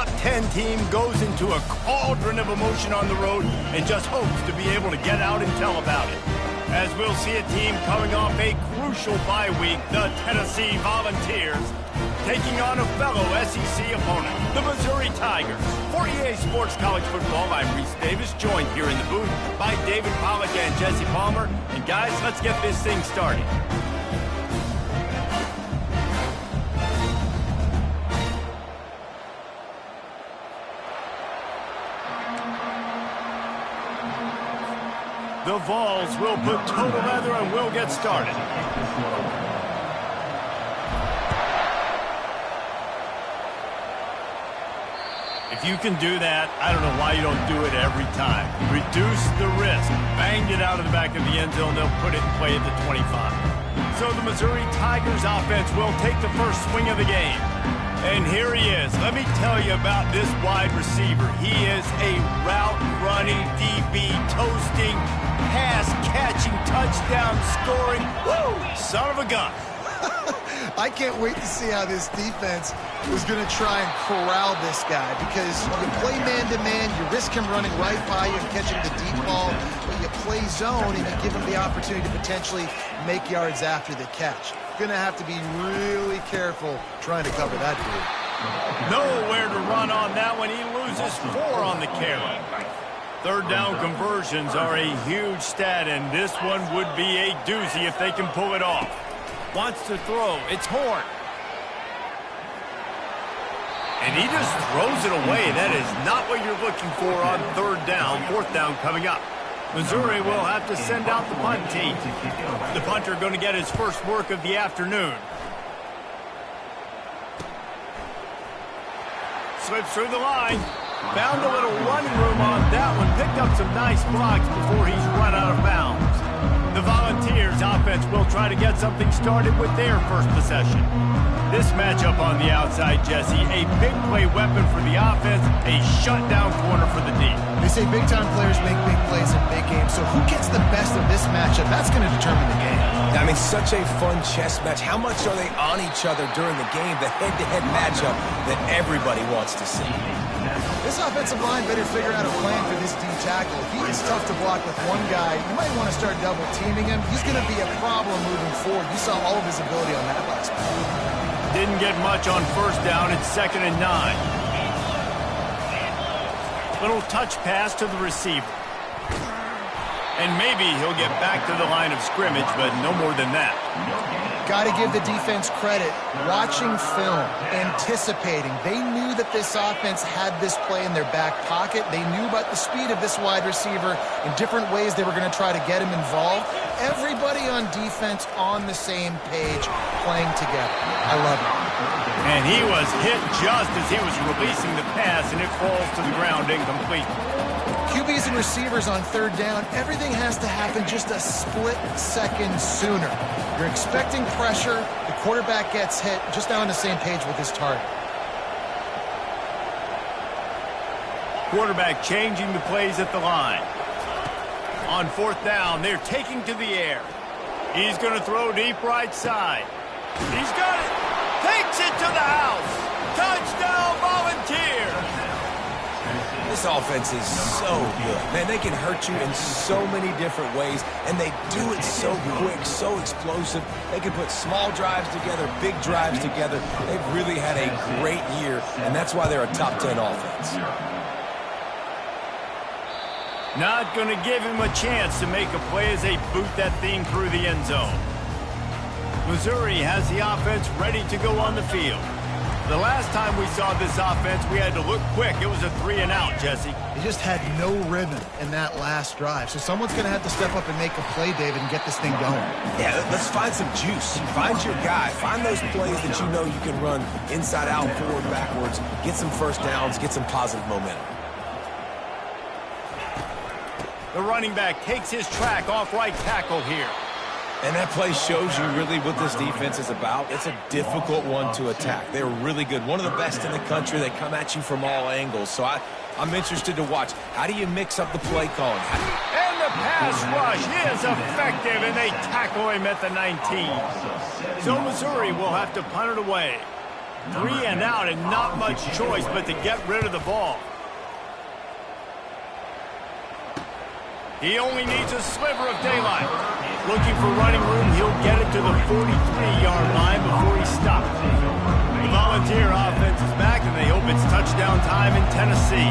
top 10 team goes into a cauldron of emotion on the road and just hopes to be able to get out and tell about it. As we'll see a team coming off a crucial bye week, the Tennessee Volunteers, taking on a fellow SEC opponent, the Missouri Tigers. For EA Sports College Football, I'm Reese Davis, joined here in the booth by David Pollack and Jesse Palmer. And guys, let's get this thing started. The Vols will put total leather and we'll get started. If you can do that, I don't know why you don't do it every time. Reduce the risk. Banged it out of the back of the end zone. They'll put it in play at the 25. So the Missouri Tigers offense will take the first swing of the game. And here he is. Let me tell you about this wide receiver. He is a route-running, DB, toasting, pass-catching, touchdown-scoring, woo, son of a gun. I can't wait to see how this defense is going to try and corral this guy, because you play man-to-man, you risk him running right by you and catching the deep ball, but you play zone and you give him the opportunity to potentially make yards after the catch. Going to have to be really careful trying to cover that dude. Nowhere to run on that one. He loses 4 on the carry. Third down conversions are a huge stat, and this one would be a doozy if they can pull it off. Wants to throw. It's Horn. And he just throws it away. That is not what you're looking for on third down. Fourth down coming up. Missouri will have to send out the punt team. The punter going to get his first work of the afternoon. Slips through the line. Found a little running room on that one. Picked up some nice blocks before he's run out of bounds. The Volunteers offense will try to get something started with their first possession. This matchup on the outside, Jesse, a big play weapon for the offense, a shutdown corner for the D. They say big-time players make big plays in big games, so who gets the best of this matchup? That's going to determine the game. I mean, such a fun chess match. How much are they on each other during the game? The head-to-head matchup that everybody wants to see. This offensive line better figure out a plan for this D tackle. If he is tough to block with one guy, you might want to start double-teaming him. He's going to be a problem moving forward. You saw all of his ability on that last play. Didn't get much on first down. It's 2nd and 9. Little touch pass to the receiver. And maybe he'll get back to the line of scrimmage, but no more than that. Got to give the defense credit. Watching film, anticipating. They knew that this offense had this play in their back pocket. They knew about the speed of this wide receiver in different ways they were going to try to get him involved. Everybody on defense on the same page, playing together. I love it. And he was hit just as he was releasing the pass, and it falls to the ground incomplete. QBs and receivers on third down, everything has to happen just a split second sooner. You're expecting pressure, the quarterback gets hit, just now on the same page with his target. Quarterback changing the plays at the line. On fourth down, they're taking to the air. He's going to throw deep right side. He's got it. Takes it to the house. Touchdown, Volunteers. This offense is so good. Man, they can hurt you in so many different ways, and they do it so quick, so explosive. They can put small drives together, big drives together. They've really had a great year, and that's why they're a top 10 offense. Not going to give him a chance to make a play as they boot that thing through the end zone. Missouri has the offense ready to go on the field. The last time we saw this offense, we had to look quick. It was a 3-and-out, Jesse. They just had no rhythm in that last drive. So someone's going to have to step up and make a play, David, and get this thing going. Yeah, let's find some juice. Find your guy. Find those plays that you know you can run inside out, forward, backwards. Get some first downs. Get some positive momentum. The running back takes his track off right tackle here. And that play shows you really what this defense is about. It's a difficult one to attack. They're really good. One of the best in the country. They come at you from all angles. So I'm interested to watch. How do you mix up the play calling? And the pass rush is effective, and they tackle him at the 19. So Missouri will have to punt it away. 3 and out and not much choice but to get rid of the ball. He only needs a sliver of daylight. Looking for running room, he'll get it to the 43-yard line before he stops. The Volunteer offense is back, and they hope it's touchdown time in Tennessee.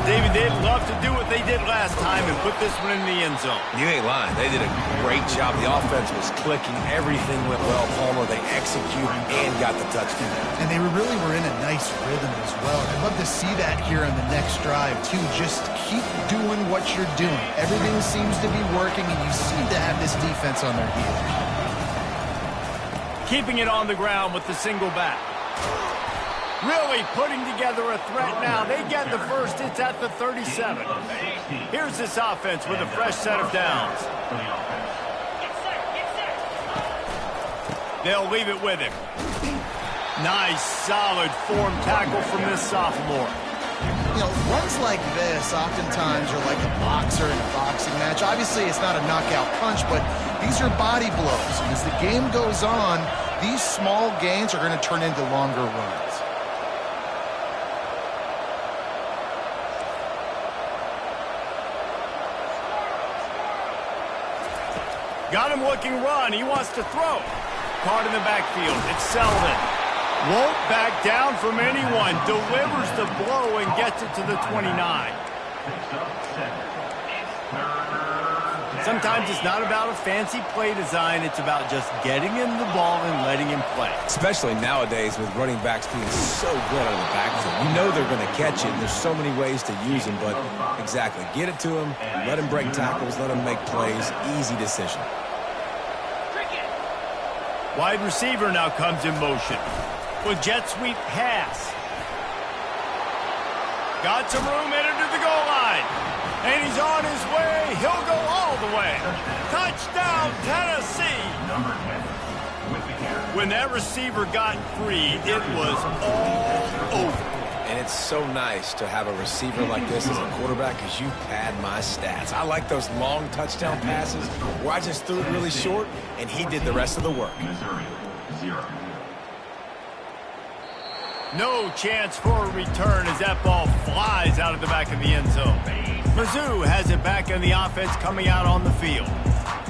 David, they'd love to do what they did last time and put this one in the end zone. You ain't lying. They did a great job. The offense was clicking. Everything went well, Palmer. They executed and got the touchdown. And they really were in a nice rhythm as well. I'd love to see that here on the next drive, too. Just keep doing what you're doing. Everything seems to be working, and you seem to have this defense on their heels. Keeping it on the ground with the single back. Really putting together a threat now. They get the first. It's at the 37. Here's this offense with a fresh set of downs. They'll leave it with him. Nice, solid form tackle from this sophomore. You know, runs like this oftentimes are like a boxer in a boxing match. Obviously, it's not a knockout punch, but these are body blows. And as the game goes on, these small gains are going to turn into longer runs. Got him looking run. He wants to throw. Caught in the backfield. It's Selden. Won't back down from anyone. Delivers the blow and gets it to the 29. Sometimes it's not about a fancy play design. It's about just getting him the ball and letting him play. Especially nowadays with running backs being so good out of the backfield. You know they're going to catch it. There's so many ways to use him, but exactly. Get it to him. Let him break tackles. Let him make plays. Easy decision. Wide receiver now comes in motion. With jet sweep pass. Got some room, headed to the goal line. And he's on his way. He'll go all the way. Touchdown, Tennessee. When that receiver got free, it was all over. And it's so nice to have a receiver like this as a quarterback because you pad my stats. I like those long touchdown passes where I just threw it really short and he did the rest of the work. No chance for a return as that ball flies out of the back of the end zone. Mizzou has it back in the offense coming out on the field.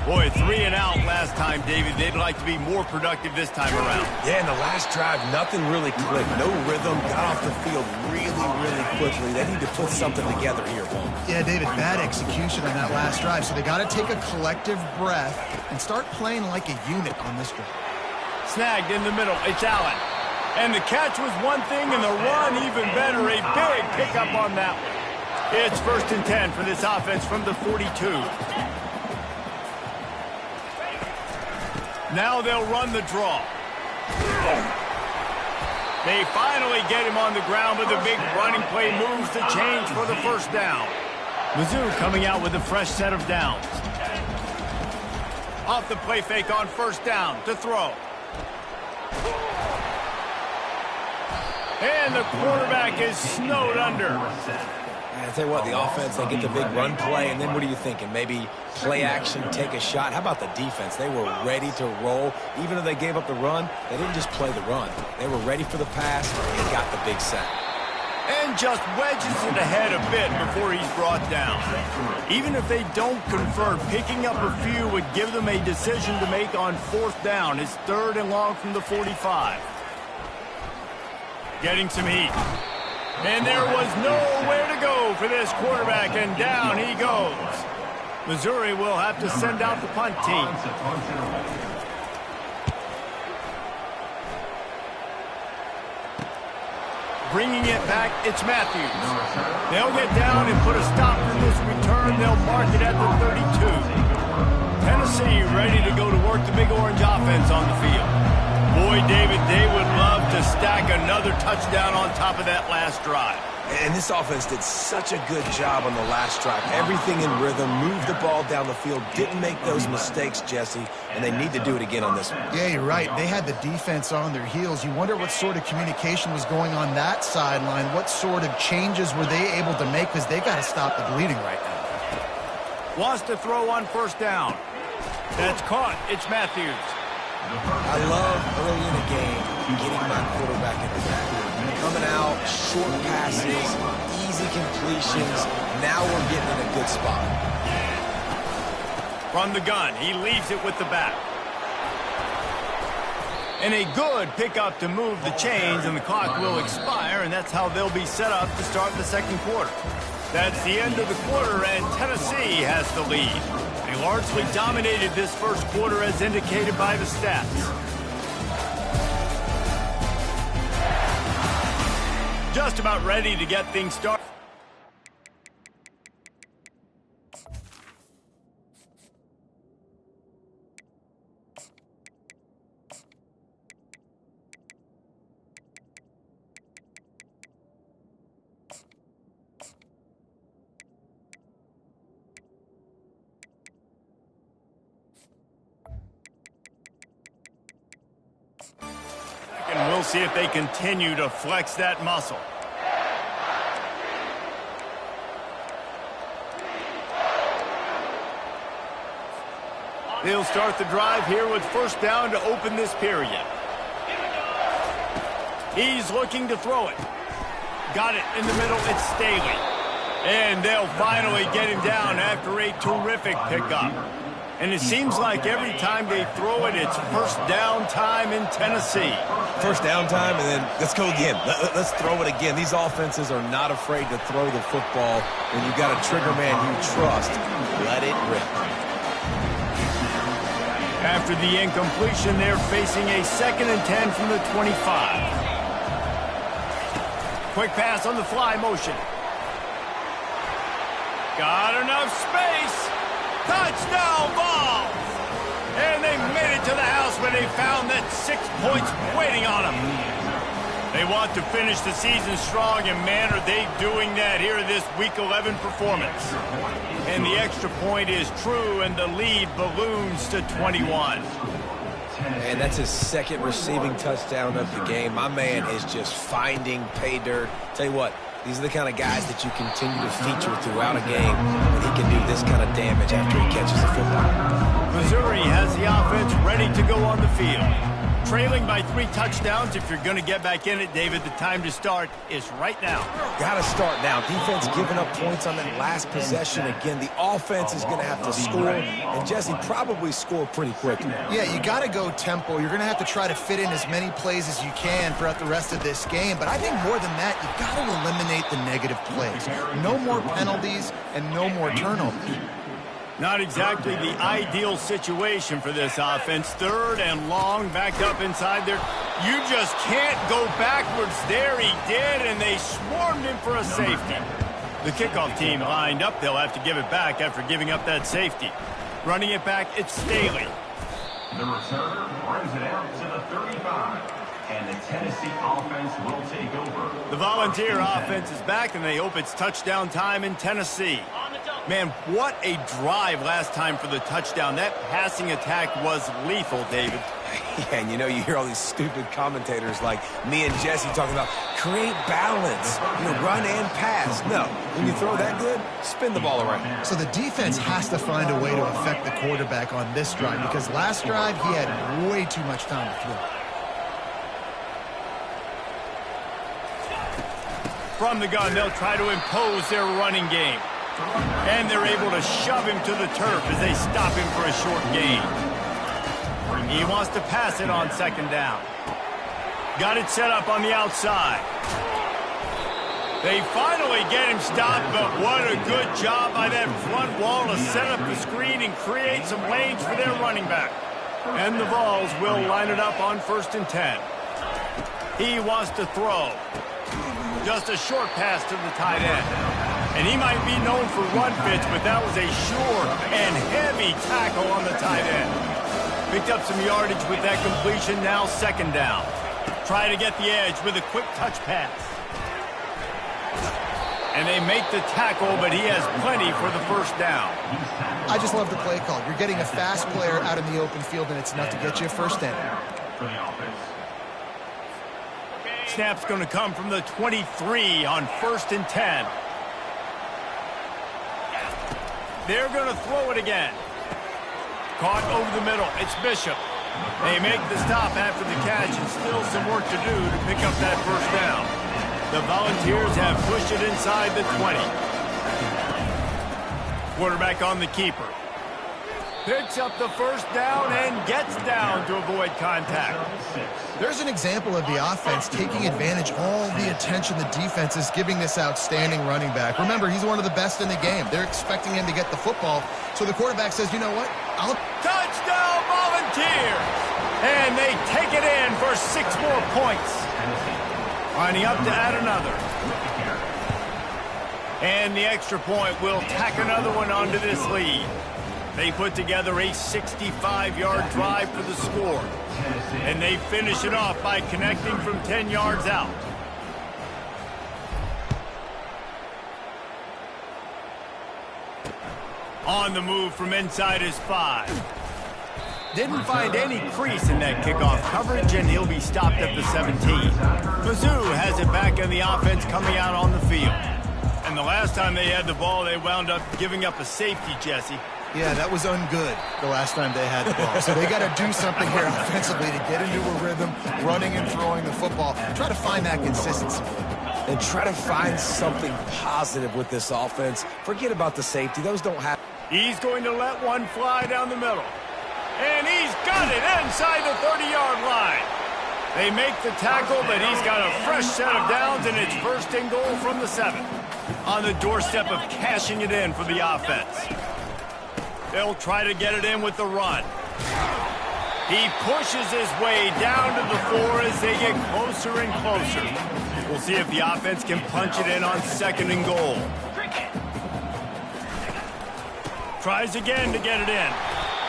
Boy, 3 and out last time, David. They'd like to be more productive this time around. Yeah, in the last drive, nothing really clicked. No rhythm, got off the field really quickly. They need to put something together here, Paul. Yeah, David, bad execution on that last drive. So they got to take a collective breath and start playing like a unit on this drive. Snagged in the middle. It's Allen. And the catch was one thing, and the run even better. A big pickup on that one. It's 1st and 10 for this offense from the 42. Now they'll run the draw. They finally get him on the ground, but the big running play moves the change for the first down. Mizzou coming out with a fresh set of downs. Off the play fake on 1st down to throw. And the quarterback is snowed under. I tell you what, the offense, they get the big run play, and then what are you thinking? Maybe play action, take a shot. How about the defense? They were ready to roll. Even though they gave up the run, they didn't just play the run. They were ready for the pass and got the big sack. And just wedges it ahead a bit before he's brought down. Even if they don't convert, picking up a few would give them a decision to make on 4th down. It's 3rd and long from the 45. Getting some heat. And there was nowhere to go for this quarterback, and down he goes. Missouri will have to send out the punt team. Bringing it back, it's Matthews. They'll get down and put a stop to this return. They'll mark it at the 32. Tennessee ready to go to work the Big Orange offense on the field. Boy, David, they would love to stack another touchdown on top of that last drive. And this offense did such a good job on the last drive. Everything in rhythm, moved the ball down the field, didn't make those mistakes, Jesse, and they need to do it again on this one. Yeah, you're right. They had the defense on their heels. You wonder what sort of communication was going on that sideline. What sort of changes were they able to make, because they got to stop the bleeding right now. Wants to throw on 1st down. That's caught. It's Matthews. I love early in the game getting my quarterback in the back. Coming out, short passes, easy completions. Now we're getting in a good spot. From the gun, he leaves it with the back. And a good pickup to move the chains, and the clock will expire, and that's how they'll be set up to start the second quarter. That's the end of the quarter, and Tennessee has the lead. They largely dominated this first quarter as indicated by the stats. Just about ready to get things started. And we'll see if they continue to flex that muscle. They'll start the drive here with first down to open this period. He's looking to throw it. Got it in the middle. It's Staley. And they'll finally get him down after a terrific pickup. And it seems like every time they throw it, it's first down time in Tennessee. First down time, and then let's go again. Let's throw it again. These offenses are not afraid to throw the football when you've got a trigger man you trust. Let it rip. After the incompletion, they're facing a 2nd and 10 from the 25. Quick pass on the fly motion. Got enough space. Touchdown ball! And they made it to the house when they found that 6 points waiting on them. They want to finish the season strong, and man, are they doing that here in this Week 11 performance. And the extra point is true, and the lead balloons to 21. And that's his 2nd receiving touchdown of the game. My man is just finding pay dirt. Tell you what, these are the kind of guys that you continue to feature throughout a game, and he can do this kind of damage after he catches the football. Missouri has the offense ready to go on the field. Trailing by 3 touchdowns. If you're going to get back in it, David, the time to start is right now. Got to start now. Defense giving up points on that last possession. Again, the offense is going to have to score, and Jesse probably score pretty quickly. Yeah, you got to go tempo. You're going to have to try to fit in as many plays as you can throughout the rest of this game. But I think more than that, you got to eliminate the negative plays. No more penalties and no more turnovers. Not exactly the ideal situation for this offense. 3rd and long, backed up inside there. You just can't go backwards there. He did, and they swarmed him for a safety. The kickoff team lined up. They'll have to give it back after giving up that safety. Running it back, it's Staley. The returner brings it out to the 35. And the Tennessee offense will take over. The Volunteer offense is back, and they hope it's touchdown time in Tennessee. Man, what a drive last time for the touchdown. That passing attack was lethal, David. Yeah, and you hear all these stupid commentators like me and Jesse talking about create balance, run and pass. No, when you throw that good, spin the ball around. So the defense has to find a way to affect the quarterback on this drive, because last drive he had way too much time to throw. From the gun, they'll try to impose their running game. And they're able to shove him to the turf as they stop him for a short gain. He wants to pass it on 2nd down. Got it set up on the outside. They finally get him stopped, but what a good job by that front wall to set up the screen and create some lanes for their running back. And the Vols will line it up on 1st and 10. He wants to throw. Just a short pass to the tight end. And he might be known for run fits, but that was a short and heavy tackle on the tight end. Picked up some yardage with that completion, now 2nd down. Try to get the edge with a quick touch pass. And they make the tackle, but he has plenty for the first down. I just love the play call. You're getting a fast player out in the open field, and it's enough to get you a first down. Snap's going to come from the 23 on 1st and 10. They're going to throw it again. Caught over the middle. It's Bishop. They make the stop after the catch and still some work to do to pick up that first down. The Volunteers have pushed it inside the 20. Quarterback on the keeper. Picks up the first down and gets down to avoid contact. There's an example of the offense taking advantage of all the attention the defense is giving this outstanding running back. Remember, he's one of the best in the game. They're expecting him to get the football. So the quarterback says, you know what? Touchdown Volunteers! And they take it in for 6 more points. Lining up to add another. And the extra point will tack another one onto this lead. They put together a 65-yard drive for the score. And they finish it off by connecting from 10 yards out. On the move from inside his 5. Didn't find any crease in that kickoff coverage, and he'll be stopped at the 17. Mizzou has it back in the offense coming out on the field. And the last time they had the ball, they wound up giving up a safety, Jesse. Yeah, that was ungood the last time they had the ball. So they got to do something here offensively to get into a rhythm, running and throwing the football. Try to find that consistency. And try to find something positive with this offense. Forget about the safety. Those don't happen. He's going to let one fly down the middle. And he's got it inside the 30-yard line. They make the tackle, but he's got a fresh set of downs, and it's first and goal from the 7. On the doorstep of cashing it in for the offense. They'll try to get it in with the run. He pushes his way down to the 4 as they get closer and closer. We'll see if the offense can punch it in on 2nd and goal. Tries again to get it in.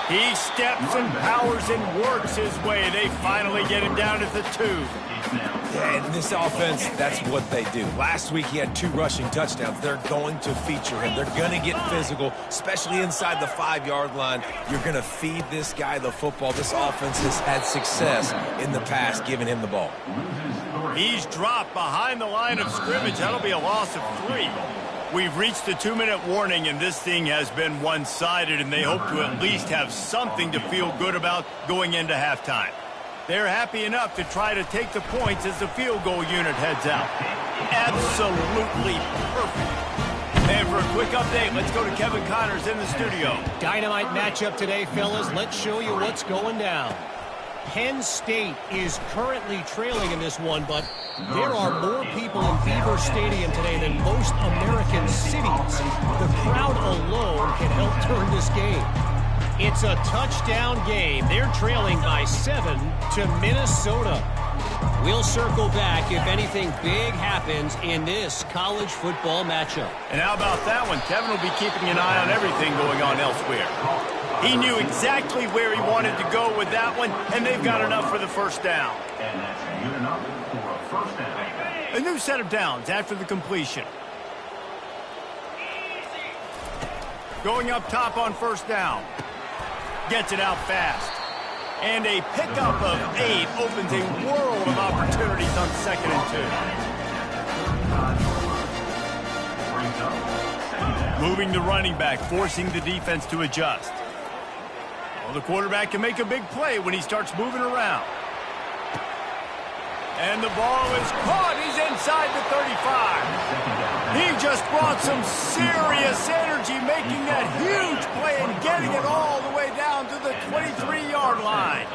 He steps and powers and works his way. They finally get him down at the 2. Yeah, and this offense, that's what they do. Last week he had 2 rushing touchdowns. They're going to feature him. They're going to get physical, especially inside the 5-yard line. You're going to feed this guy the football. This offense has had success in the past giving him the ball. He's dropped behind the line of scrimmage. That'll be a loss of 3. We've reached the 2-minute warning, and this thing has been one-sided, and they hope to at least have something to feel good about going into halftime. They're happy enough to try to take the points as the field goal unit heads out. Absolutely perfect. And for a quick update, let's go to Kevin Connors in the studio. Dynamite matchup today, fellas. Let's show you what's going down. Penn State is currently trailing in this one, but there are more people in Beaver Stadium today than most American cities. The crowd alone can help turn this game. It's a touchdown game. They're trailing by 7 to Minnesota. We'll circle back if anything big happens in this college football matchup. And how about that one? Kevin will be keeping an eye on everything going on elsewhere. He knew exactly where he wanted to go with that one, and they've got enough for the first down. And that's good enough for a first down. A new set of downs after the completion. Going up top on first down. Gets it out fast. And a pickup of 8 opens a world of opportunities on 2nd and 2. Moving the running back, forcing the defense to adjust. Well, the quarterback can make a big play when he starts moving around. And the ball is caught. He's inside the 35. He just brought some serious energy, making that huge play and getting it all the way down to the 23-yard line.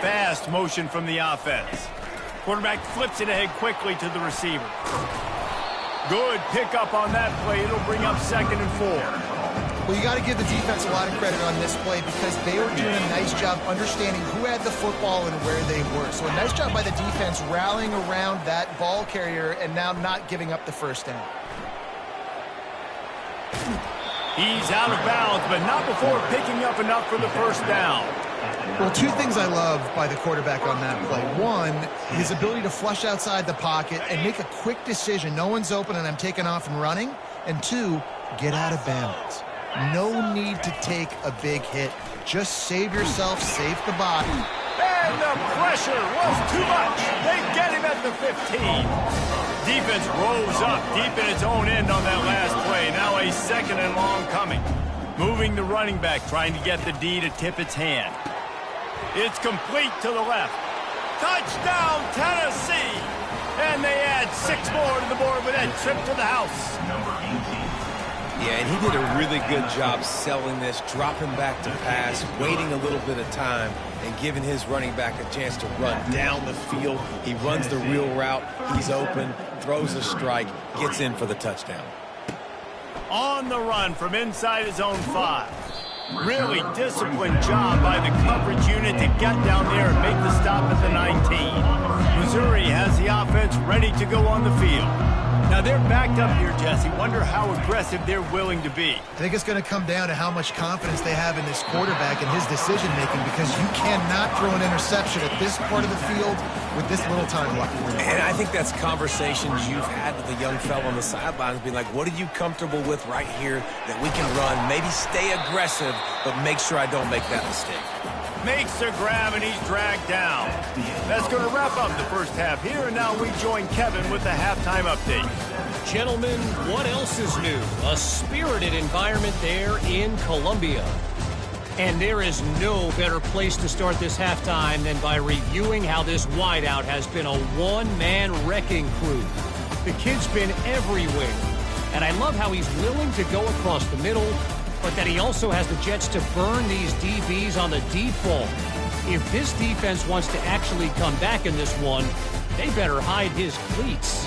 Fast motion from the offense. Quarterback flips it ahead quickly to the receiver. Good pickup on that play. It'll bring up 2nd and 4. Well, you got to give the defense a lot of credit on this play because they were doing a nice job understanding who had the football and where they were. So a nice job by the defense rallying around that ball carrier and now not giving up the first down. He's out of bounds, but not before picking up enough for the first down. Well, 2 things I love by the quarterback on that play. 1, his ability to flush outside the pocket and make a quick decision. No one's open and I'm taking off and running. And 2, get out of bounds. No need to take a big hit. Just save yourself, save the body. And the pressure was too much. They get him at the 15. Defense rose up deep in its own end on that last play. Now a 2nd and long coming. Moving the running back, trying to get the D to tip its hand. It's complete to the left. Touchdown, Tennessee! And they add 6 more to the board with that trip to the house. Number 18. Yeah, and he did a really good job selling this, dropping back to pass, waiting a little bit of time, and giving his running back a chance to run down the field. He runs the real route. He's open, throws a strike, gets in for the touchdown. On the run from inside his own 5. Really disciplined job by the coverage unit to get down there and make the stop at the 19. Missouri has the offense ready to go on the field. Now they're backed up here, Jesse. Wonder how aggressive they're willing to be. I think it's going to come down to how much confidence they have in this quarterback and his decision-making, because you cannot throw an interception at this part of the field with this little time left. And I think that's conversations you've had with the young fella on the sidelines, being like, what are you comfortable with right here that we can run? Maybe stay aggressive, but make sure I don't make that mistake. Makes the grab, and he's dragged down. That's going to wrap up the first half here, and now we join Kevin with the halftime update. Gentlemen, what else is new? A spirited environment there in Columbia. And there is no better place to start this halftime than by reviewing how this wideout has been a one-man wrecking crew. The kid's been everywhere, and I love how he's willing to go across the middle, but that he also has the jets to burn these DBs on the deep ball. If this defense wants to actually come back in this one, they better hide his cleats.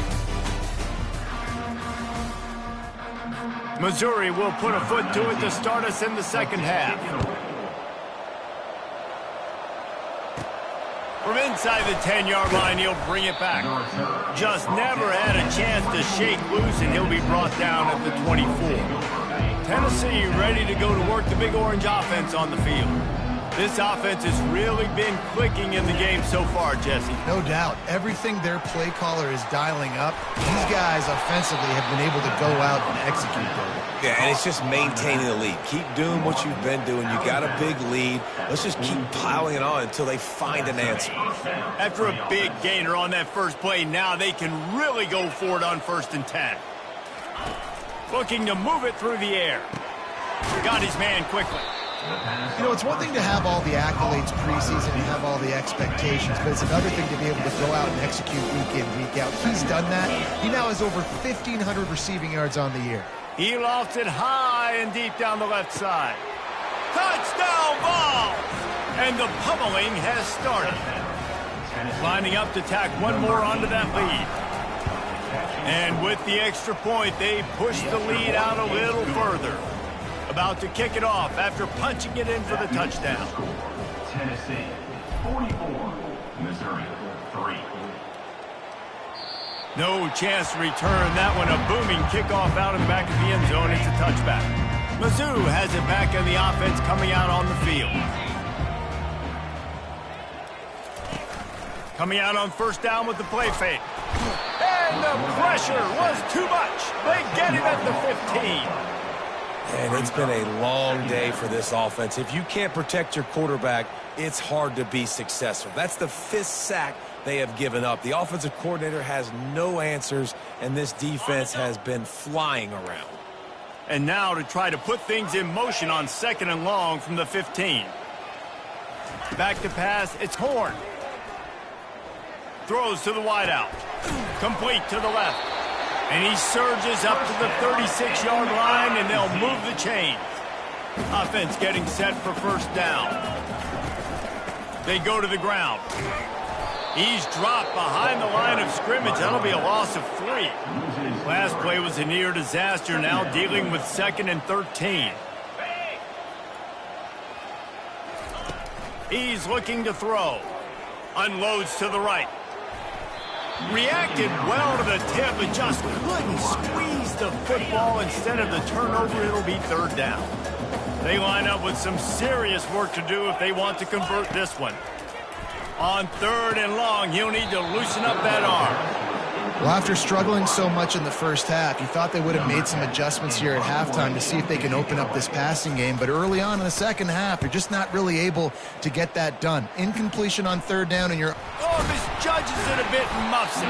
Missouri will put a foot to it to start us in the second half. From inside the 10-yard line, he'll bring it back. Just never had a chance to shake loose, and he'll be brought down at the 24. Tennessee ready to go to work the Big Orange offense on the field. This offense has really been clicking in the game so far, Jesse. No doubt. Everything their play caller is dialing up, these guys offensively have been able to go out and execute them. Yeah, and it's just maintaining the lead. Keep doing what you've been doing. You got a big lead. Let's just keep piling it on until they find an answer. After a big gainer on that first play, now they can really go for it on 1st and 10. Looking to move it through the air. Got his man quickly. You know, it's one thing to have all the accolades preseason and have all the expectations, but it's another thing to be able to go out and execute week in, week out. He's done that. He now has over 1,500 receiving yards on the year. He lofts it high and deep down the left side. Touchdown ball! And the pummeling has started. Lining up to tack one more onto that lead. And with the extra point, they push the lead out a little further. About to kick it off after punching it in for the touchdown. Tennessee, 44. Missouri, 3. No chance to return that one. A booming kickoff out in the back of the end zone. It's a touchback. Mizzou has it back in the offense coming out on the field. Coming out on 1st down with the play fake. And the pressure was too much. They get him at the 15. And it's been a long day for this offense. If you can't protect your quarterback, it's hard to be successful. That's the 5th sack they have given up. The offensive coordinator has no answers, and this defense has been flying around. And now to try to put things in motion on 2nd and long from the 15. Back to pass, it's Horn. Throws to the wideout. Complete to the left. And he surges up to the 36-yard line, and they'll move the chains. Offense getting set for 1st down. They go to the ground. He's dropped behind the line of scrimmage. That'll be a loss of 3. Last play was a near disaster, now dealing with 2nd and 13. He's looking to throw. Unloads to the right. Reacted well to the tip, but just couldn't squeeze the football. Instead of the turnover, it'll be 3rd down. They line up with some serious work to do if they want to convert this one. On 3rd and long, he'll need to loosen up that arm. Well, after struggling so much in the first half, you thought they would have made some adjustments here at halftime to see if they can open up this passing game. But early on in the second half, you're just not really able to get that done. Incompletion on 3rd down, and you're... Oh, misjudges it a bit and muffs it.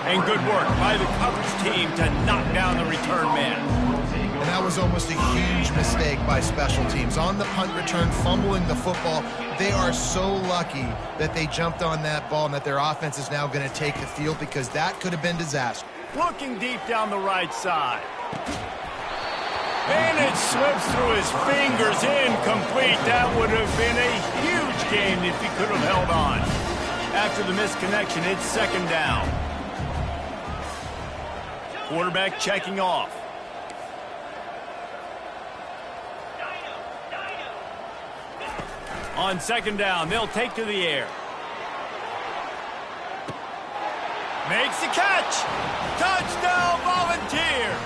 And good work by the coverage team to knock down the return man. And That was almost a huge mistake by special teams. On the punt return, fumbling the football. They are so lucky that they jumped on that ball and that their offense is now going to take the field, because that could have been disaster. Looking deep down the right side. And it slips through his fingers, incomplete. That would have been a huge game if he could have held on. After the misconnection, it's second down. Quarterback checking off. On second down, they'll take to the air. Makes the catch. Touchdown, Volunteers.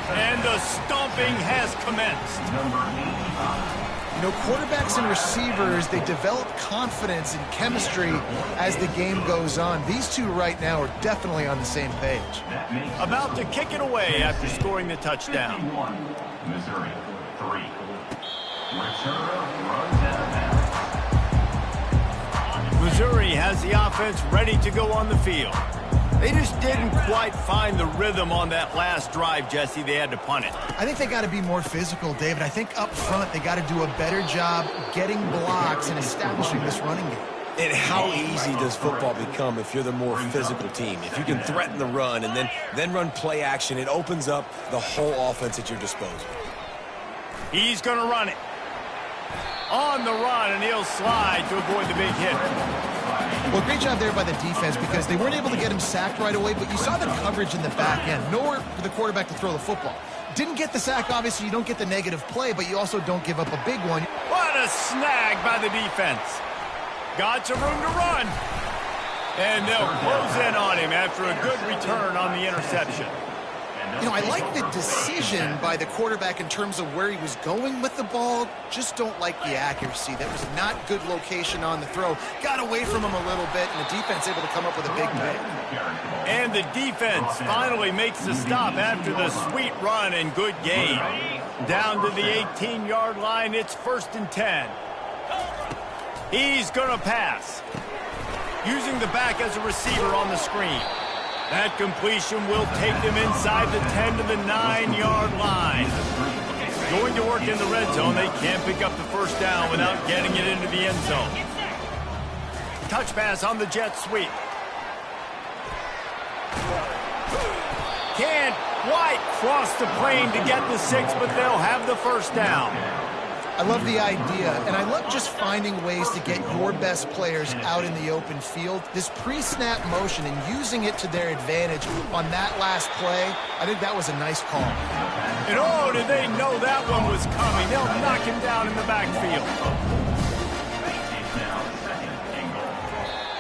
And the stomping has commenced. You know, quarterbacks and receivers, they develop confidence and chemistry as the game goes on. These two right now are definitely on the same page. About to kick it away after scoring the touchdown. 51, Missouri, 3. Returner runs out of bounds. Missouri has the offense ready to go on the field. They just didn't quite find the rhythm on that last drive, Jesse. They had to punt it. I think they got to be more physical, David. I think up front they got to do a better job getting blocks and establishing this running game. And how easy does football become if you're the more physical team? If you can threaten the run and then run play action, it opens up the whole offense at your disposal. He's going to run it. On the run, and he'll slide to avoid the big hit. Well, great job there by the defense, because they weren't able to get him sacked right away, but you saw the coverage in the back end. Nowhere for the quarterback to throw the football. Didn't get the sack, obviously. You don't get the negative play, but you also don't give up a big one. What a snag by the defense. Got some room to run. And they'll close in on him after a good return on the interception. You know, I like the decision by the quarterback in terms of where he was going with the ball. Just don't like the accuracy. That was not good location on the throw. Got away from him a little bit, and the defense able to come up with a big play. And the defense finally makes the stop after the sweet run and good game. Down to the 18-yard line, it's 1st and 10. He's going to pass. Using the back as a receiver on the screen. That completion will take them inside the 10 to the 9-yard line. Going to work in the red zone. They can't pick up the first down without getting it into the end zone. Touch pass on the jet sweep. Can't quite cross the plane to get the 6, but they'll have the first down. I love the idea, and I love just finding ways to get your best players out in the open field. This pre-snap motion and using it to their advantage on that last play, I think that was a nice call. And oh, did they know that one was coming. They'll knock him down in the backfield.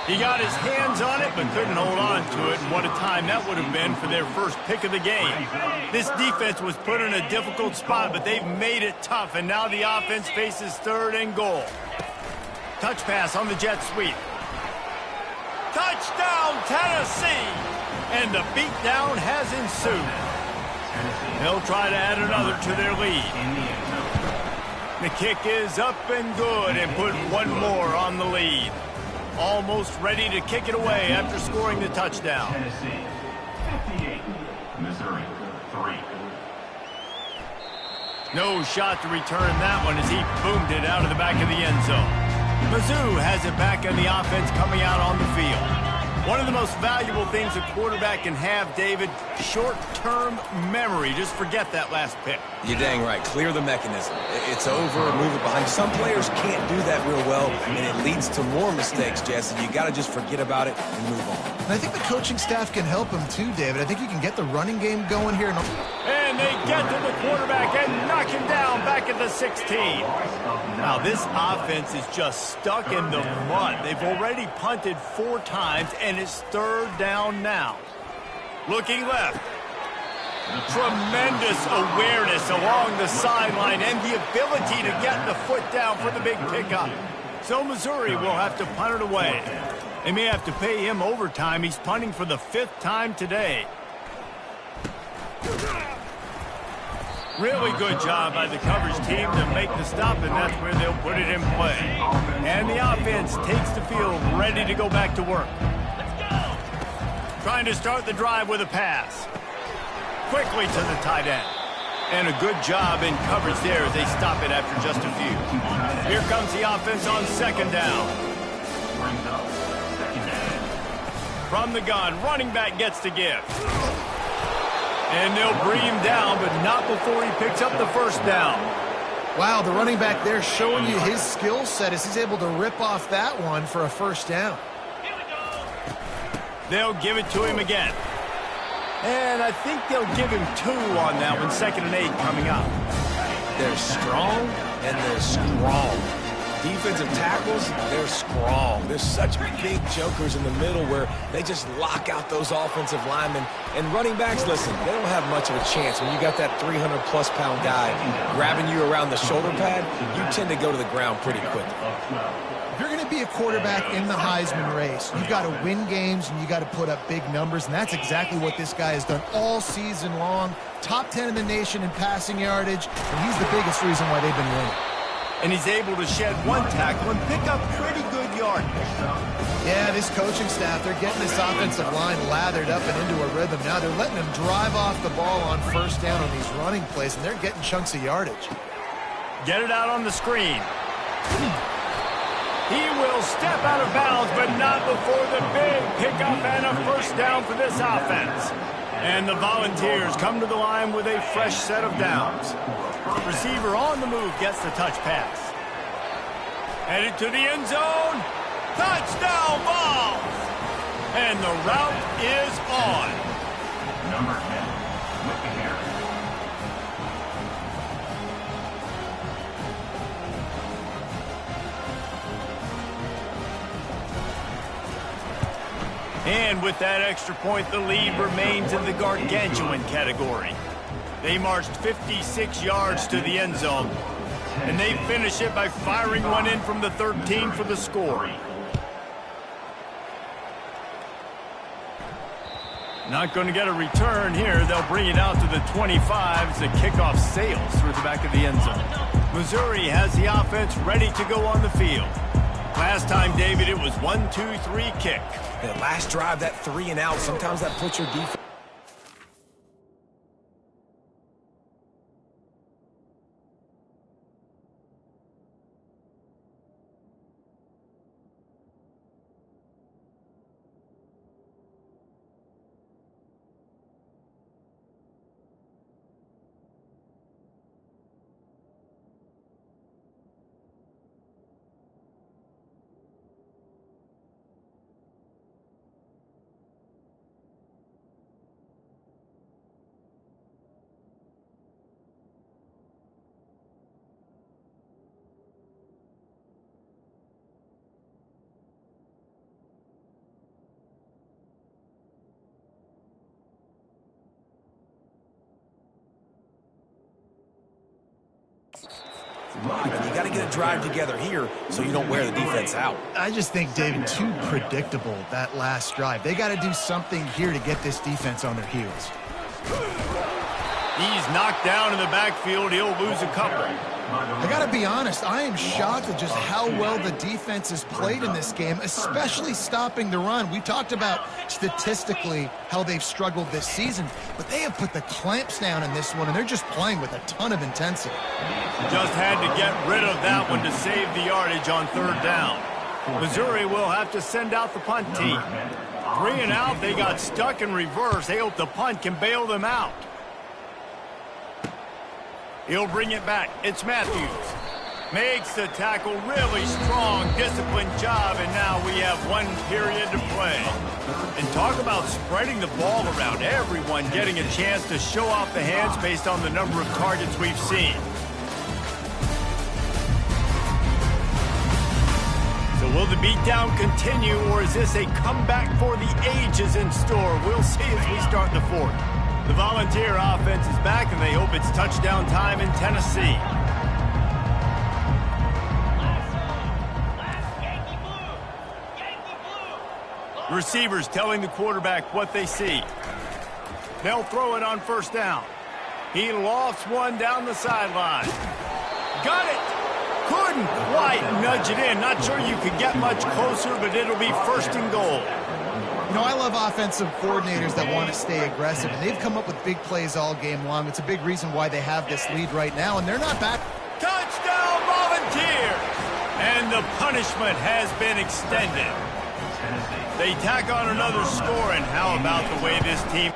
He got his hands on it, but couldn't hold on to it. And what a time that would have been for their first pick of the game. This defense was put in a difficult spot, but they've made it tough. And now the offense faces 3rd and goal. Touch pass on the jet sweep. Touchdown, Tennessee! And the beatdown has ensued. They'll try to add another to their lead. The kick is up and good and put one more on the lead. Almost ready to kick it away after scoring the touchdown. Tennessee, 58, Missouri, 3. No shot to return that one as he boomed it out of the back of the end zone. Mizzou has it back on the offense coming out on the field. One of the most valuable things a quarterback can have, David, short-term memory. Just forget that last pick. You're dang right. Clear the mechanism. It's over, move it behind. Some players can't do that real well, and it leads to more mistakes, Jesse. You got to just forget about it and move on. And I think the coaching staff can help him too, David. I think you can get the running game going here. And they get to the quarterback and knock him down back at the 16. Now, this offense is just stuck in the mud. They've already punted 4 times, and it's 3rd down now. Looking left. Tremendous awareness along the sideline and the ability to get the foot down for the big pickup. So Missouri will have to punt it away. They may have to pay him overtime. He's punting for the 5th time today. Really good job by the coverage team to make the stop, and that's where they'll put it in play. And the offense takes the field ready to go back to work. Trying to start the drive with a pass. Quickly to the tight end. And a good job in coverage there as they stop it after just a few. Here comes the offense on second down. From the gun, running back gets the gift. And they'll bring him down, but not before he picks up the first down. Wow, the running back there showing you his skill set as he's able to rip off that one for a first down. They'll give it to him again. And I think they'll give him 2 on that one, 2nd and 8 coming up. They're strong and they're strong. Defensive tackles, they're strong. There's such big jokers in the middle where they just lock out those offensive linemen. And running backs, listen, they don't have much of a chance. When you got that 300-plus pound guy grabbing you around the shoulder pad, you tend to go to the ground pretty quickly. If you're going to be a quarterback in the Heisman race, you've got to win games and you got to put up big numbers, and that's exactly what this guy has done all season long. Top 10 in the nation in passing yardage, and he's the biggest reason why they've been winning. And he's able to shed 1 tackle and pick up pretty good yardage. Yeah, this coaching staff, they're getting this offensive line lathered up and into a rhythm. Now they're letting them drive off the ball on first down on these running plays, and they're getting chunks of yardage. Get it out on the screen. He will step out of bounds, but not before the big pickup and a first down for this offense. And the Volunteers come to the line with a fresh set of downs. Receiver on the move gets the touch pass. Headed to the end zone. Touchdown, Vols! And the route is on. Number 10, with the carry. And with that extra point, the lead remains in the gargantuan category. They marched 56 yards to the end zone, and they finish it by firing one in from the 13 for the score. Not going to get a return here. They'll bring it out to the 25 as the kickoff sails through the back of the end zone. Missouri has the offense ready to go on the field. Last time, David, it was 1-2-3 kick. That last drive, that 3 and out, sometimes that puts your defense. You got to get a drive together here so you don't wear the defense out. I just think, David, too predictable that last drive. They got to do something here to get this defense on their heels. He's knocked down in the backfield. He'll lose a couple. I got to be honest, I am shocked at just how well the defense has played in this game, especially stopping the run. We talked about statistically how they've struggled this season, but they have put the clamps down in this one, and they're just playing with a ton of intensity. Just had to get rid of that one to save the yardage on third down. Missouri will have to send out the punt team. 3 and out, they got stuck in reverse. They hope the punt can bail them out. He'll bring it back. It's Matthews. Makes the tackle, really strong, disciplined job, and now we have 1 period to play. And talk about spreading the ball around. Everyone getting a chance to show off the hands based on the number of targets we've seen. So will the beatdown continue, or is this a comeback for the ages in store? We'll see as we start the fourth. The Volunteer offense is back, and they hope it's touchdown time in Tennessee. Receivers telling the quarterback what they see. They'll throw it on first down. He lofts one down the sideline. Got it! Couldn't quite nudge it in. Not sure you could get much closer, but it'll be first and goal. You know, I love offensive coordinators that want to stay aggressive, and they've come up with big plays all game long. It's a big reason why they have this lead right now, and they're not back. Touchdown, Volunteers! And the punishment has been extended. They tack on another score, and how about the way this team...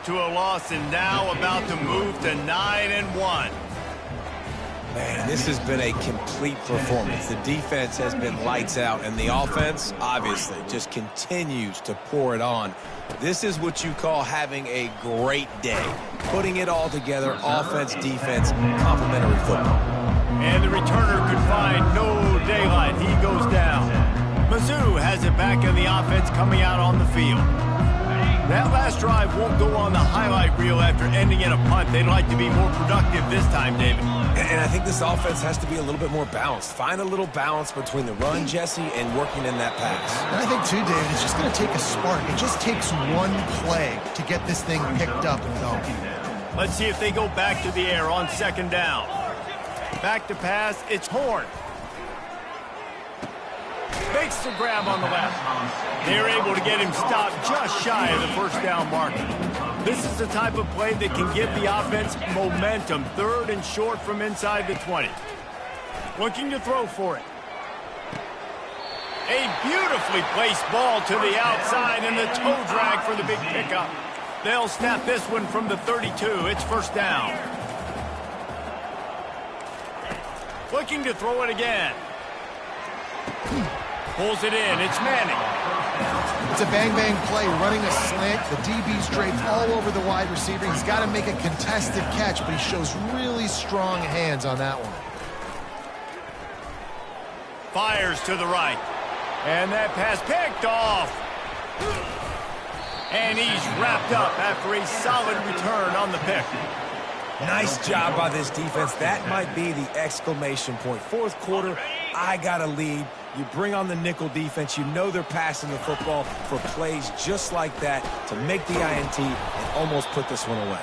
to a loss, and now about to move to 9-1. Man, this has been a complete performance. The defense has been lights out, and the offense, obviously, just continues to pour it on. This is what you call having a great day. Putting it all together, offense, defense, complementary football. And the returner could find no daylight. He goes down. Mizzou has it back in the offense coming out on the field. That last drive won't go on the highlight reel after ending in a punt. They'd like to be more productive this time, David. And I think this offense has to be a little bit more balanced. Find a little balance between the run, Jesse, and working in that pass. And I think, too, David, it's just going to take a spark. It just takes one play to get this thing picked up and going. Let's see if they go back to the air on second down. Back to pass, it's Horn. Makes the grab on the left. They're able to get him stopped just shy of the first down marker. This is the type of play that can give the offense momentum. Third and short from inside the 20. Looking to throw for it. A beautifully placed ball to the outside, and the toe drag for the big pickup. They'll snap this one from the 32. It's first down. Looking to throw it again. Pulls it in. It's Manning. It's a bang-bang play, running a slant. The DB's draped all over the wide receiver. He's got to make a contested catch, but he shows really strong hands on that one. Fires to the right. And that pass picked off. And he's wrapped up after a solid return on the pick. Nice job by this defense. That might be the exclamation point. Fourth quarter, I got a lead. You bring on the nickel defense. You know they're passing the football for plays just like that to make the INT and almost put this one away.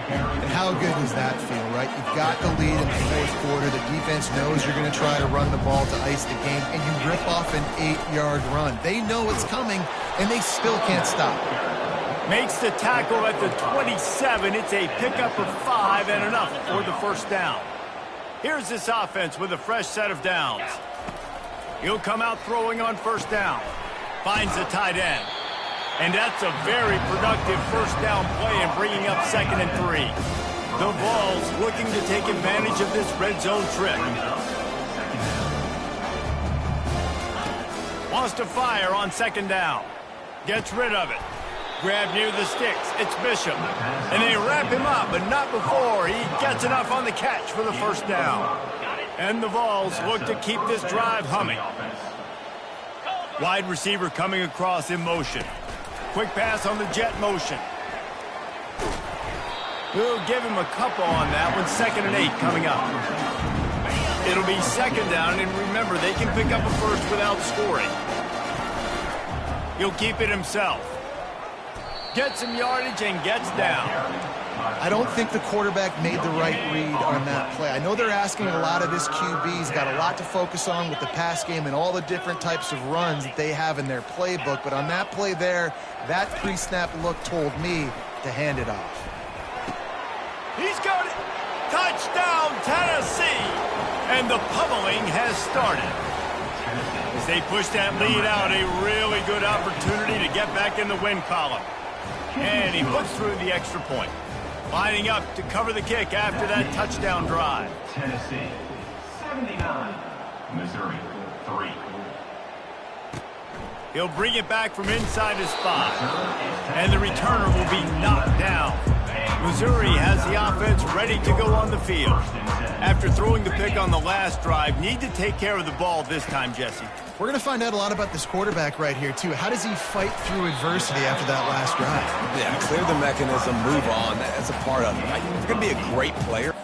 And how good does that feel, right? You've got the lead in the fourth quarter. The defense knows you're going to try to run the ball to ice the game, and you rip off an 8-yard run. They know it's coming, and they still can't stop. Makes the tackle at the 27. It's a pickup of 5 and enough for the first down. Here's this offense with a fresh set of downs. He'll come out throwing on first down. Finds the tight end. And that's a very productive first down play and bringing up 2nd and 3. The Vols looking to take advantage of this red zone trip. Wants to fire on 2nd down. Gets rid of it. Grab near the sticks. It's Bishop. And they wrap him up, but not before he gets enough on the catch for the first down. And the Vols look to keep this drive humming. Wide receiver coming across in motion. Quick pass on the jet motion. We'll give him a couple on that one. 2nd and 8 coming up. It'll be 2nd down, and remember, they can pick up a first without scoring. He'll keep it himself. Gets some yardage and gets down. I don't think the quarterback made the right read on that play. I know they're asking a lot of this QB. He's got a lot to focus on with the pass game and all the different types of runs that they have in their playbook. But on that play there, that pre-snap look told me to hand it off. He's got it. Touchdown, Tennessee! And the pummeling has started. As they push that lead out, a really good opportunity to get back in the win column. And he puts through the extra point. Lining up to cover the kick after that touchdown drive. Tennessee, 79. Missouri, 3. He'll bring it back from inside his 5. And the returner will be knocked down. Missouri has the offense ready to go on the field. After throwing the pick on the last drive, need to take care of the ball this time, Jesse. We're going to find out a lot about this quarterback right here, too. How does he fight through adversity after that last drive? Yeah, clear the mechanism, move on. That's a part of it. He's going to be a great player.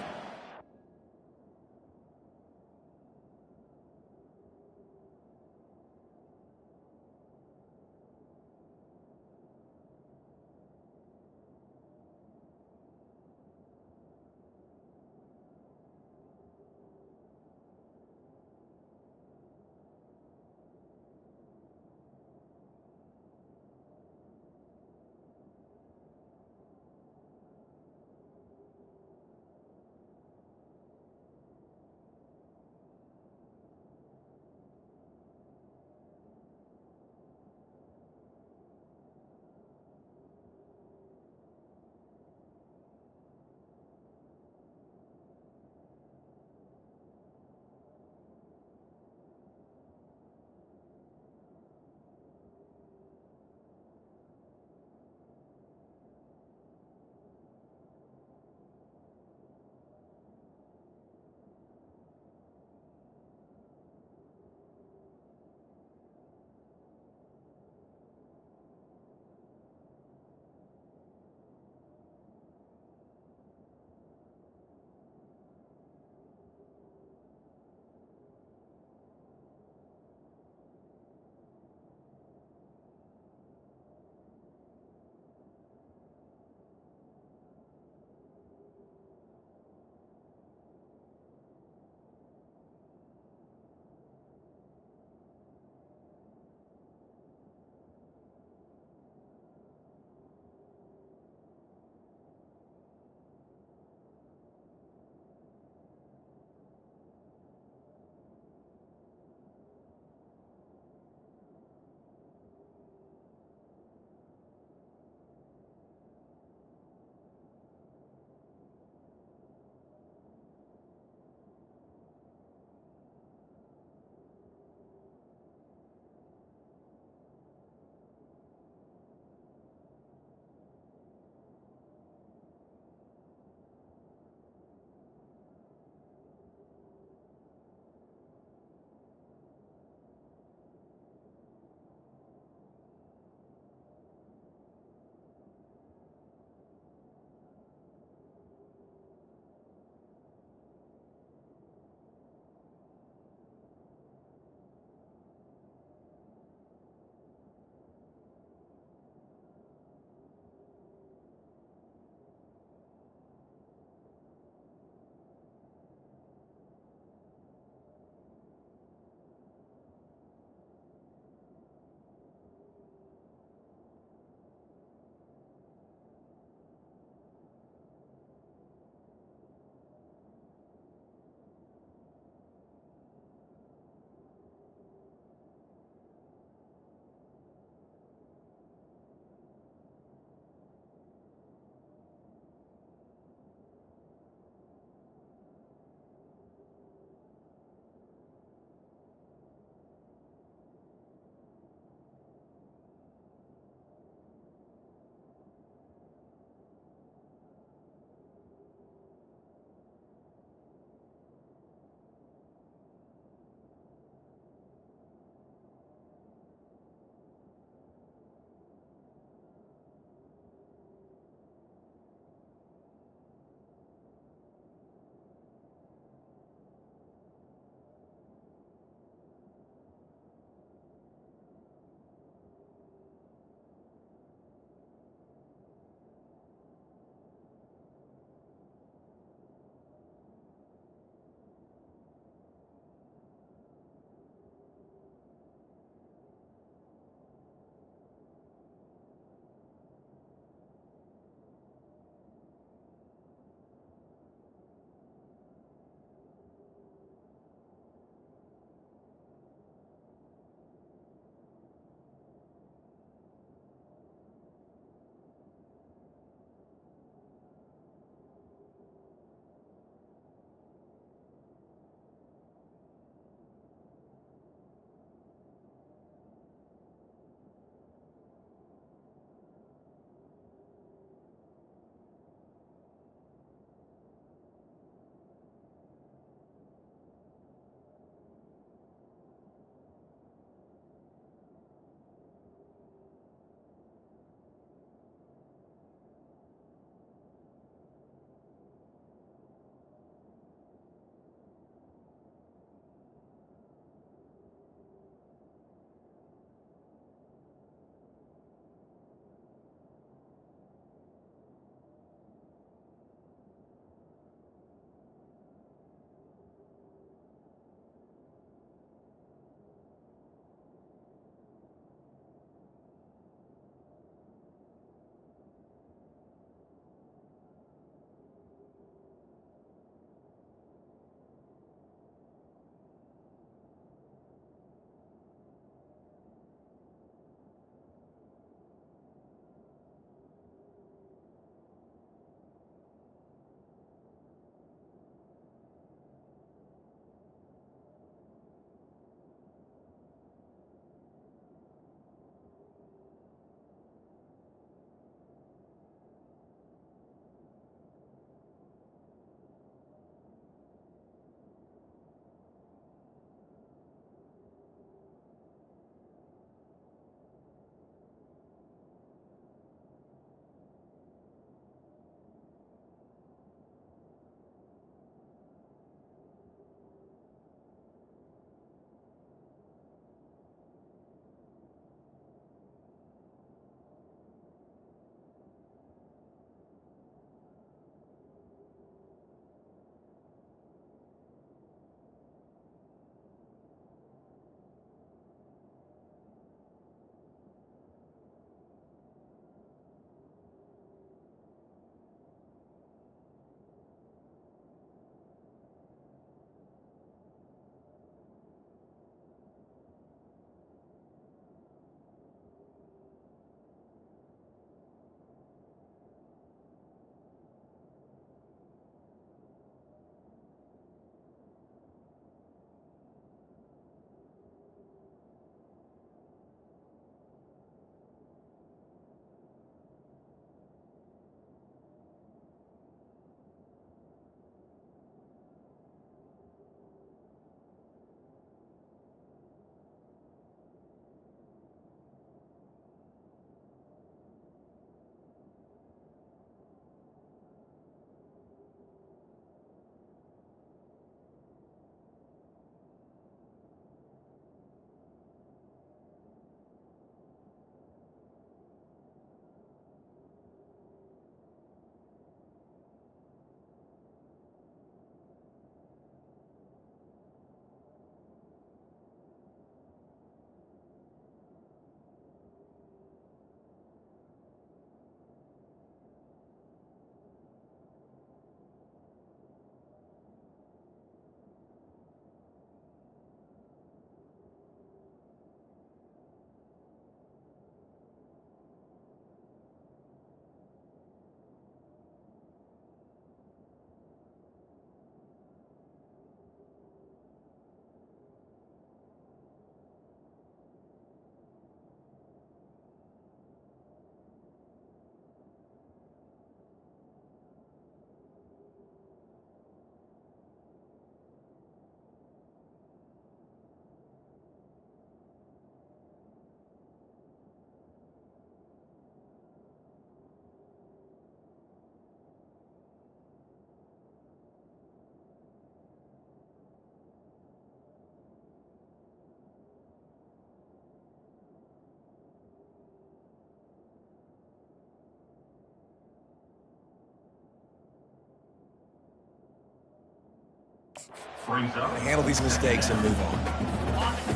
brings up. Handle these mistakes and move on.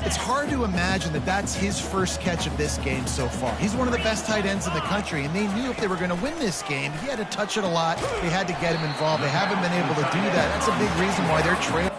It's hard to imagine that that's his first catch of this game so far. He's one of the best tight ends in the country, and they knew if they were going to win this game, he had to touch it a lot. They had to get him involved. They haven't been able to do that. That's a big reason why they're trailing.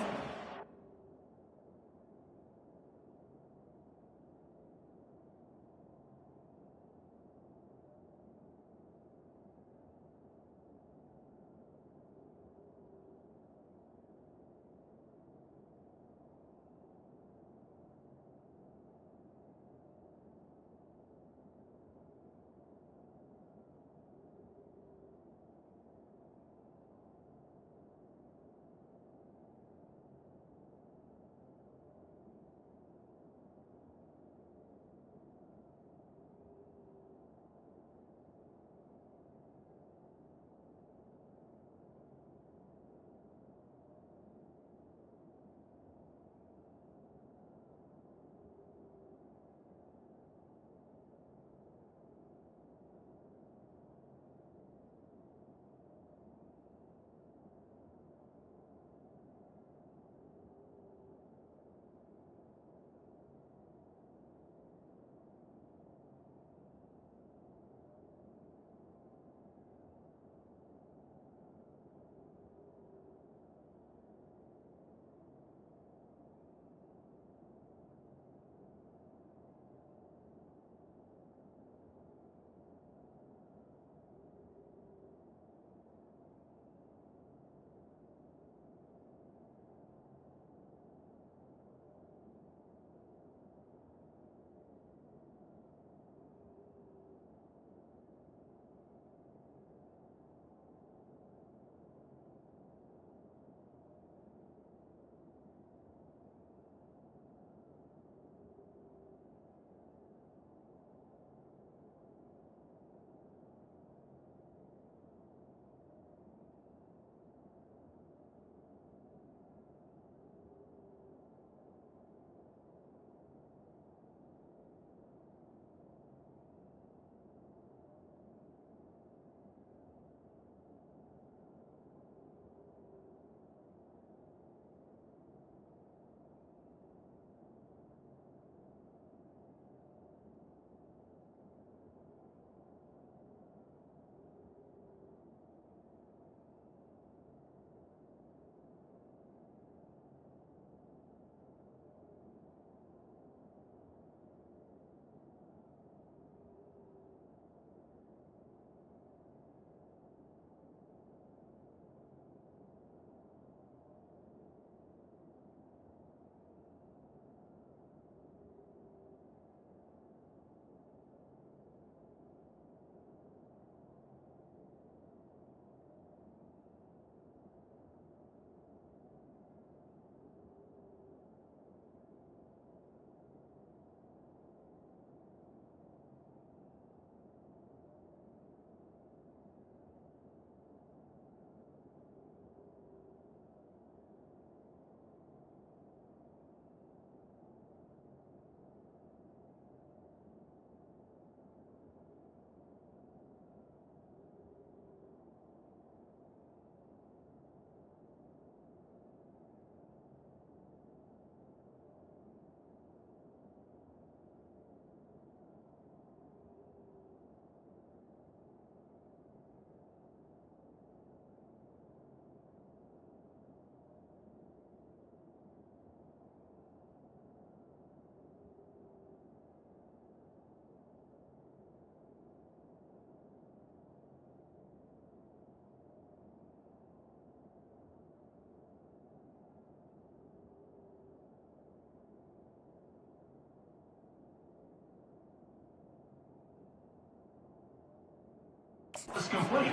It's complete.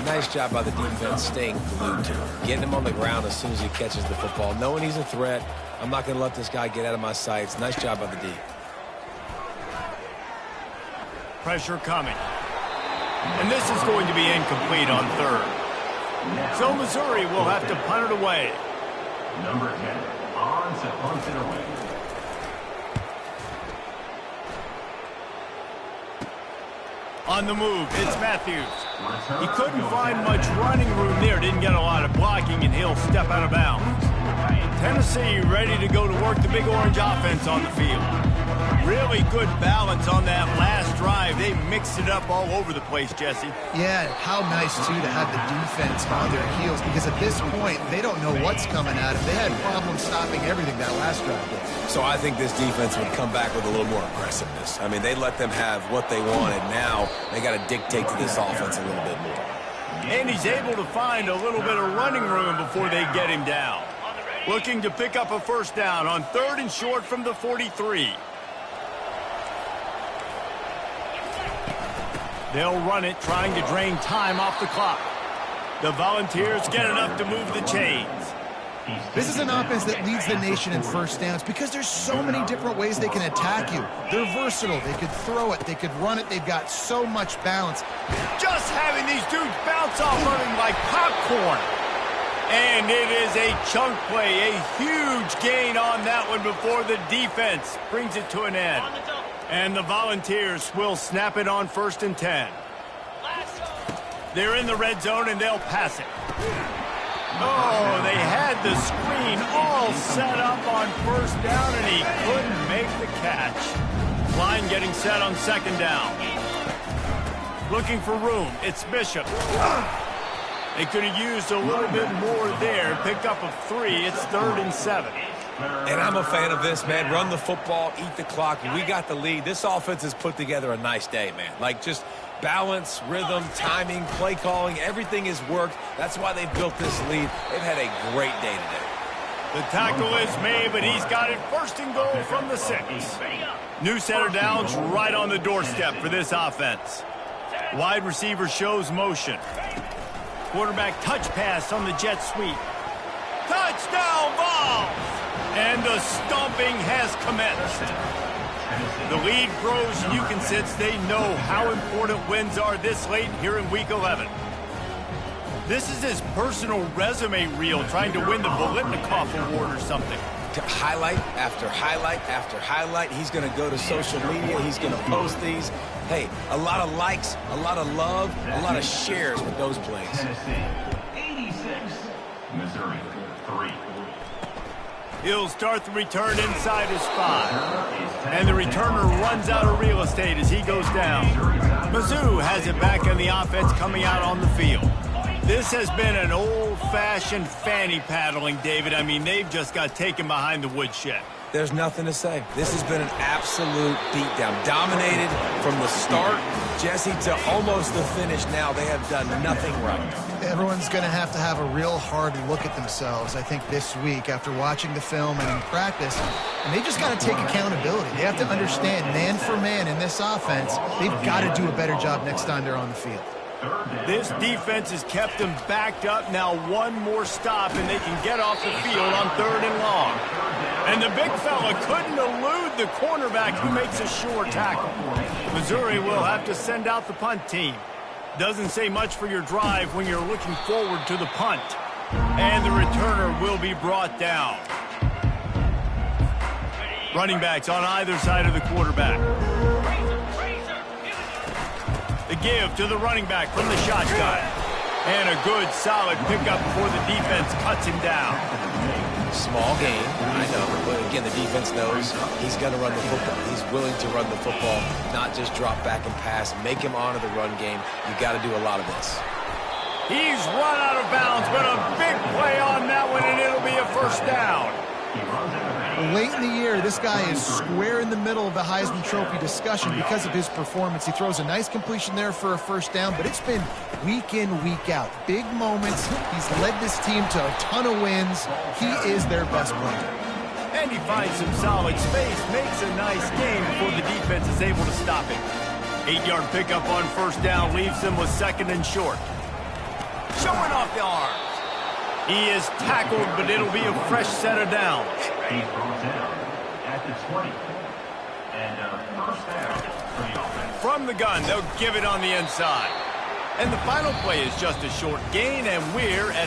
Nice job by the defense staying glued to him, getting him on the ground as soon as he catches the football, knowing he's a threat. I'm not going to let this guy get out of my sights. Nice job by the D. Pressure coming. And this is going to be incomplete on third. So Missouri will have to punt it away. Number 10 on to punt it away. On the move, it's Matthews. He couldn't find much running room there. Didn't get a lot of blocking, and he'll step out of bounds. Tennessee ready to go to work the Big Orange offense on the field. Really good balance on that last drive. They mixed it up all over the place, Jesse. Yeah, how nice, too, to have the defense on their heels, because at this point, they don't know what's coming at them. They had problems stopping everything that last drive did. So I think this defense would come back with a little more aggressiveness. I mean, they let them have what they wanted. Now they got to dictate to this offense a little bit more. And he's able to find a little bit of running room before they get him down. Looking to pick up a first down on 3rd and short from the 43. They'll run it, trying to drain time off the clock. The Volunteers get enough to move the chains. This is an offense that leads the nation in first downs because there's so many different ways they can attack you. They're versatile. They could throw it. They could run it. They've got so much balance. Just having these dudes bounce off of him like popcorn. And it is a chunk play, a huge gain on that one before the defense brings it to an end. And the Volunteers will snap it on 1st and 10. They're in the red zone, and they'll pass it. Oh, they had the screen all set up on 1st down, and he couldn't make the catch. Line getting set on 2nd down. Looking for room. It's Bishop. They could have used a little bit more there. Pick up a 3. It's 3rd and 7. And I'm a fan of this, man. Run the football, eat the clock. We got the lead. This offense has put together a nice day, man. Like, just balance, rhythm, timing, play calling, everything has worked. That's why they've built this lead. They've had a great day today. The tackle is made, but he's got it 1st and goal from the 6. New set of downs right on the doorstep for this offense. Wide receiver shows motion. Quarterback touch pass on the jet sweep. Touchdown ball! And the stomping has commenced. The lead grows, and you can sense they know how important wins are this late here in Week 11. This is his personal resume reel, trying to win the Biletnikoff Award or something. Highlight after highlight after highlight. He's going to go to social media. He's going to post these. Hey, a lot of likes, a lot of love, a lot of shares with those plays. Tennessee, 86. Missouri, 3. He'll start the return inside his 5. And the returner runs out of real estate as he goes down. Mizzou has it back on the offense coming out on the field. This has been an old-fashioned fanny paddling, David. I mean, they've just got taken behind the woodshed. There's nothing to say. This has been an absolute beatdown. Dominated from the start, Jesse, to almost the finish now. They have done nothing right. Everyone's going to have a real hard look at themselves, I think, this week after watching the film and in practice. And they just got to take accountability. They have to understand, man for man in this offense, they've got to do a better job next time they're on the field. This defense has kept them backed up. Now one more stop, and they can get off the field on 3rd and long. And the big fella couldn't elude the cornerback who makes a sure tackle. Missouri will have to send out the punt team. Doesn't say much for your drive when you're looking forward to the punt. And the returner will be brought down. Running backs on either side of the quarterback. The give to the running back from the shotgun. And a good, solid pickup before the defense cuts him down. Small game, I know, but again, the defense knows he's going to run the football. He's willing to run the football, not just drop back and pass, make him honor the run game. You got to do a lot of this. He's run out of bounds, but a big play on that one, and it'll be a first down. Late in the year, this guy is square in the middle of the Heisman Trophy discussion because of his performance. He throws a nice completion there for a first down, but it's been week in, week out. Big moments. He's led this team to a ton of wins. He is their best player. And he finds some solid space, makes a nice game before the defense is able to stop him. 8-yard pickup on first down leaves them with 2nd and short. Showing off the arms. He is tackled, but it'll be a fresh set of downs. He's brought down at the 20. And first down for the offense. From the gun, they'll give it on the inside. And the final play is just a short gain, and we're at